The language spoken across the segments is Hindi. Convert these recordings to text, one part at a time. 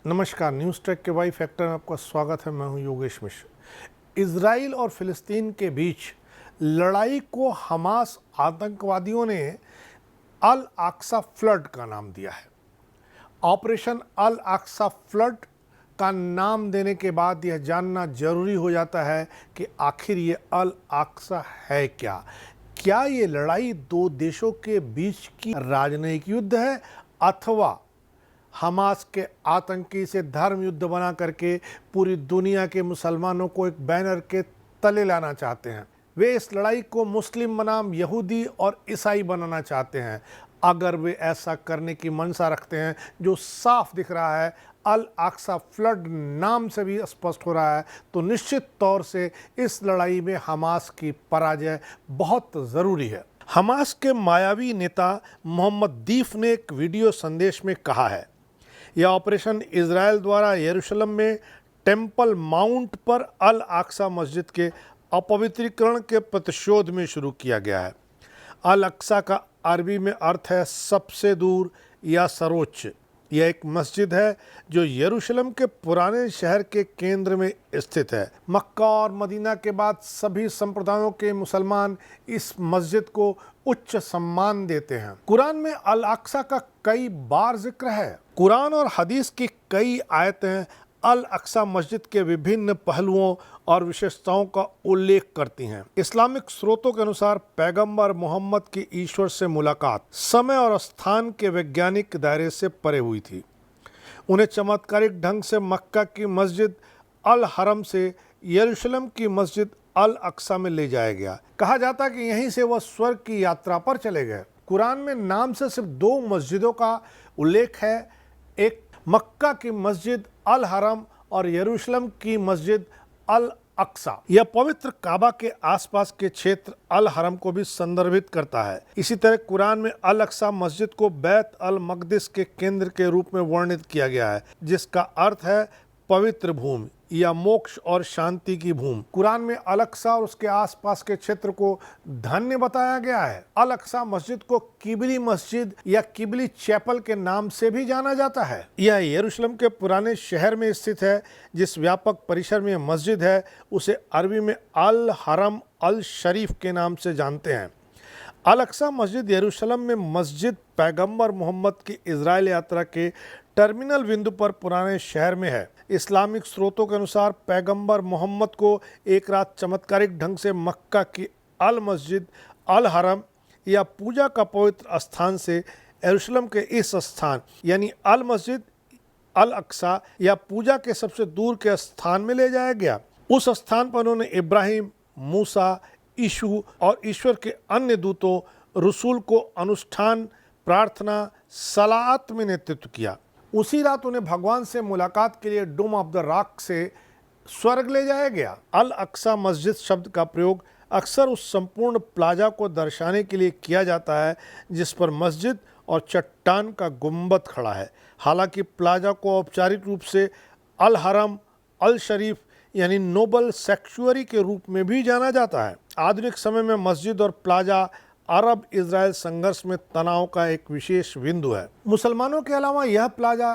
नमस्कार, न्यूज़ ट्रैक के वाई फैक्टर में आपका स्वागत है। मैं हूं योगेश मिश्र। इजराइल और फिलिस्तीन के बीच लड़ाई को हमास आतंकवादियों ने अल अक्सा फ्लड का नाम दिया है। ऑपरेशन अल अक्सा फ्लड का नाम देने के बाद यह जानना जरूरी हो जाता है कि आखिर ये अल अक्सा है क्या। क्या ये लड़ाई दो देशों के बीच की राजनयिक युद्ध है अथवा हमास के आतंकी से धर्म युद्ध बना करके पूरी दुनिया के मुसलमानों को एक बैनर के तले लाना चाहते हैं। वे इस लड़ाई को मुस्लिम बनाम यहूदी और ईसाई बनाना चाहते हैं। अगर वे ऐसा करने की मंशा रखते हैं, जो साफ दिख रहा है, अल अक्सा फ्लड नाम से भी स्पष्ट हो रहा है, तो निश्चित तौर से इस लड़ाई में हमास की पराजय बहुत ज़रूरी है। हमास के मायावी नेता मोहम्मद दीफ ने एक वीडियो संदेश में कहा है, यह ऑपरेशन इजराइल द्वारा यरूशलेम में टेम्पल माउंट पर अल अक्सा मस्जिद के अपवित्रीकरण के प्रतिशोध में शुरू किया गया है। अल अक्सा का अरबी में अर्थ है सबसे दूर या सर्वोच्च। यह एक मस्जिद है जो यरूशलेम के पुराने शहर के केंद्र में स्थित है। मक्का और मदीना के बाद सभी संप्रदायों के मुसलमान इस मस्जिद को उच्च सम्मान देते हैं। कुरान में अल अक्सा का कई बार जिक्र है। कुरान और हदीस की कई आयतें अल अक्सा मस्जिद के विभिन्न पहलुओं और विशेषताओं का उल्लेख करती हैं। इस्लामिक स्रोतों के अनुसार पैगंबर मोहम्मद की ईश्वर से मुलाकात समय और स्थान के वैज्ञानिक दायरे से परे हुई थी। उन्हें चमत्कारिक ढंग से मक्का की मस्जिद अल हरम से यरूशलेम की मस्जिद अल अक्सा में ले जाया गया। कहा जाता कि यहीं से वह स्वर्ग की यात्रा पर चले गए। कुरान में नाम से सिर्फ दो मस्जिदों का उल्लेख है, एक मक्का की मस्जिद अल हरम और यरूशलेम की मस्जिद अल अक्सा। यह पवित्र काबा के आसपास के क्षेत्र अल हरम को भी संदर्भित करता है। इसी तरह कुरान में अल अक्सा मस्जिद को बैत अल मकदिस के केंद्र के रूप में वर्णित किया गया है, जिसका अर्थ है पवित्र भूमि या मोक्ष और शांति की भूमि। कुरान में अल अक्सा और उसके आसपास के क्षेत्र को धन्य बताया गया है। अल अक्सा मस्जिद को किबली मस्जिद या किबली चैपल के नाम से भी जाना जाता है। यह यरूशलेम के पुराने शहर में स्थित है। जिस व्यापक परिसर में मस्जिद है उसे अरबी में अल हरम अल शरीफ के नाम से जानते हैं। अल अक्सा मस्जिद यरूशलेम में मस्जिद पैगंबर मोहम्मद की इजराइल यात्रा के टर्मिनल बिंदु पर पुराने शहर में है। इस्लामिक स्रोतों के अनुसार पैगंबर मोहम्मद को एक रात चमत्कारिक ढंग से मक्का की अल मस्जिद अल हरम या पूजा का पवित्र स्थान से यरूशलेम के इस स्थान यानी अल मस्जिद अल अक्सा या पूजा के सबसे दूर के स्थान में ले जाया गया। उस स्थान पर उन्होंने इब्राहिम, मूसा, यीशु और ईश्वर के अन्य दूतों रसूल को अनुष्ठान, प्रार्थना, सलात में नेतृत्व किया। उसी रात उन्हें भगवान से मुलाकात के लिए डोम ऑफ द रॉक से स्वर्ग ले जाया गया। अल अक्सा मस्जिद शब्द का प्रयोग अक्सर उस संपूर्ण प्लाजा को दर्शाने के लिए किया जाता है जिस पर मस्जिद और चट्टान का गुंबद खड़ा है। हालांकि प्लाजा को औपचारिक रूप से अल हरम अल शरीफ यानी नोबल सैक्चुअरी के रूप में भी जाना जाता है। आधुनिक समय में मस्जिद और प्लाजा अरब इजराइल संघर्ष में तनाव का एक विशेष बिंदु है। मुसलमानों के अलावा यह प्लाजा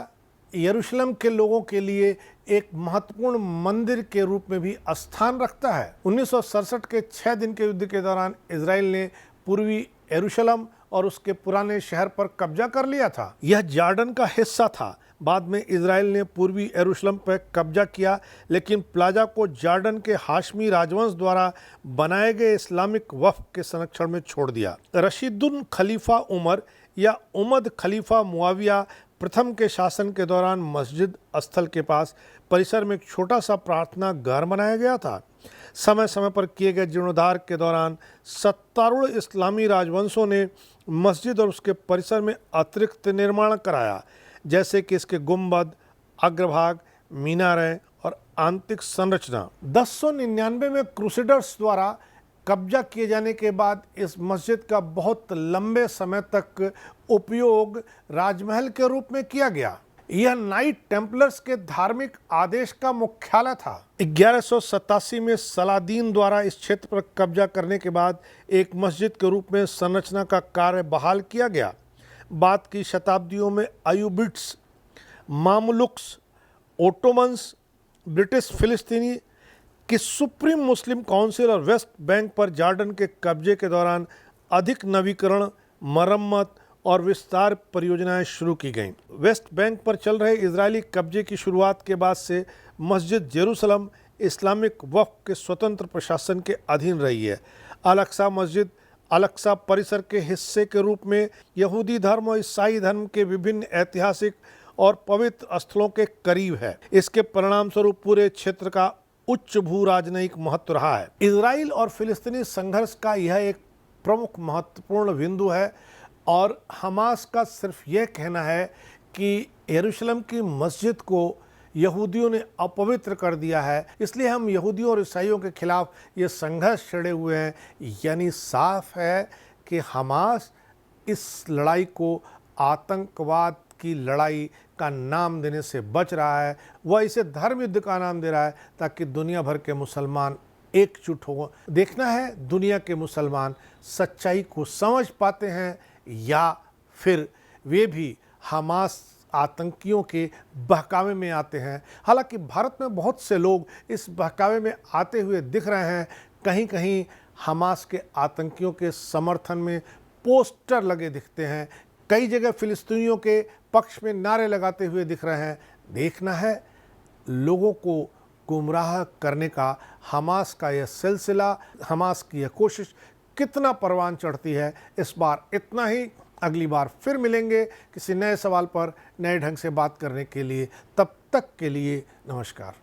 यरूशलेम के लोगों के लिए एक महत्वपूर्ण मंदिर के रूप में भी स्थान रखता है। 1967 के 6 दिन के युद्ध के दौरान इजराइल ने पूर्वी यरूशलेम और उसके पुराने शहर पर कब्जा कर लिया था। यह जॉर्डन का हिस्सा था। बाद में इजराइल ने पूर्वी यरूशलेम पर कब्जा किया, लेकिन प्लाजा को जॉर्डन के हाशमी राजवंश द्वारा बनाए गए इस्लामिक वफ़द के संरक्षण में छोड़ दिया। रशीदुन खलीफा उमर या उमद खलीफा मुआविया प्रथम के शासन के दौरान मस्जिद स्थल के पास परिसर में एक छोटा सा प्रार्थना घर बनाया गया था। समय समय पर किए गए जीर्णोद्धार के दौरान सत्तारूढ़ इस्लामी राजवंशों ने मस्जिद और उसके परिसर में अतिरिक्त निर्माण कराया, जैसे कि इसके गुंबद, अग्रभाग, मीनारें और आंतरिक संरचना। 1099 में क्रूसेडर्स द्वारा कब्जा किए जाने के बाद इस मस्जिद का बहुत लंबे समय तक उपयोग राजमहल के रूप में किया गया। यह नाइट टेम्पलर्स के धार्मिक आदेश का मुख्यालय था। 1187 में सलादीन द्वारा इस क्षेत्र पर कब्जा करने के बाद एक मस्जिद के रूप में संरचना का कार्य बहाल किया गया। बाद की शताब्दियों में अयूबिड्स, मामलुक्स ओटोमन्स, ब्रिटिश फिलिस्तीनी कि सुप्रीम मुस्लिम काउंसिल और वेस्ट बैंक पर जॉर्डन के कब्जे के दौरान अधिक नवीकरण, मरम्मत और विस्तार परियोजनाएं शुरू की गईं। वेस्ट बैंक पर चल रहे इजरायली कब्जे की शुरुआत के बाद से मस्जिद जेरूसलम इस्लामिक वक्फ के स्वतंत्र प्रशासन के अधीन रही है। अल-अक्सा मस्जिद अल-अक्सा परिसर के हिस्से के रूप में यहूदी धर्म और ईसाई धर्म के विभिन्न ऐतिहासिक और पवित्र स्थलों के करीब है। इसके परिणाम स्वरूप पूरे क्षेत्र का उच्च भू राजनयिक महत्व रहा है। इजराइल और फिलिस्तीनी संघर्ष का यह एक प्रमुख महत्वपूर्ण बिंदु है और हमास का सिर्फ यह कहना है कि यरूशलेम की मस्जिद को यहूदियों ने अपवित्र कर दिया है, इसलिए हम यहूदियों और ईसाइयों के खिलाफ ये संघर्ष छेड़े हुए हैं। यानी साफ है कि हमास इस लड़ाई को आतंकवाद की लड़ाई का नाम देने से बच रहा है। वह इसे धर्म युद्ध का नाम दे रहा है ताकि दुनिया भर के मुसलमान एकजुट हो। देखना है दुनिया के मुसलमान सच्चाई को समझ पाते हैं या फिर वे भी हमास आतंकियों के बहकावे में आते हैं। हालांकि भारत में बहुत से लोग इस बहकावे में आते हुए दिख रहे हैं। कहीं कहीं हमास के आतंकियों के समर्थन में पोस्टर लगे दिखते हैं, कई जगह फिलिस्तीनियों के पक्ष में नारे लगाते हुए दिख रहे हैं। देखना है लोगों को गुमराह करने का हमास का यह सिलसिला, हमास की यह कोशिश कितना परवान चढ़ती है। इस बार इतना ही। अगली बार फिर मिलेंगे किसी नए सवाल पर नए ढंग से बात करने के लिए। तब तक के लिए नमस्कार।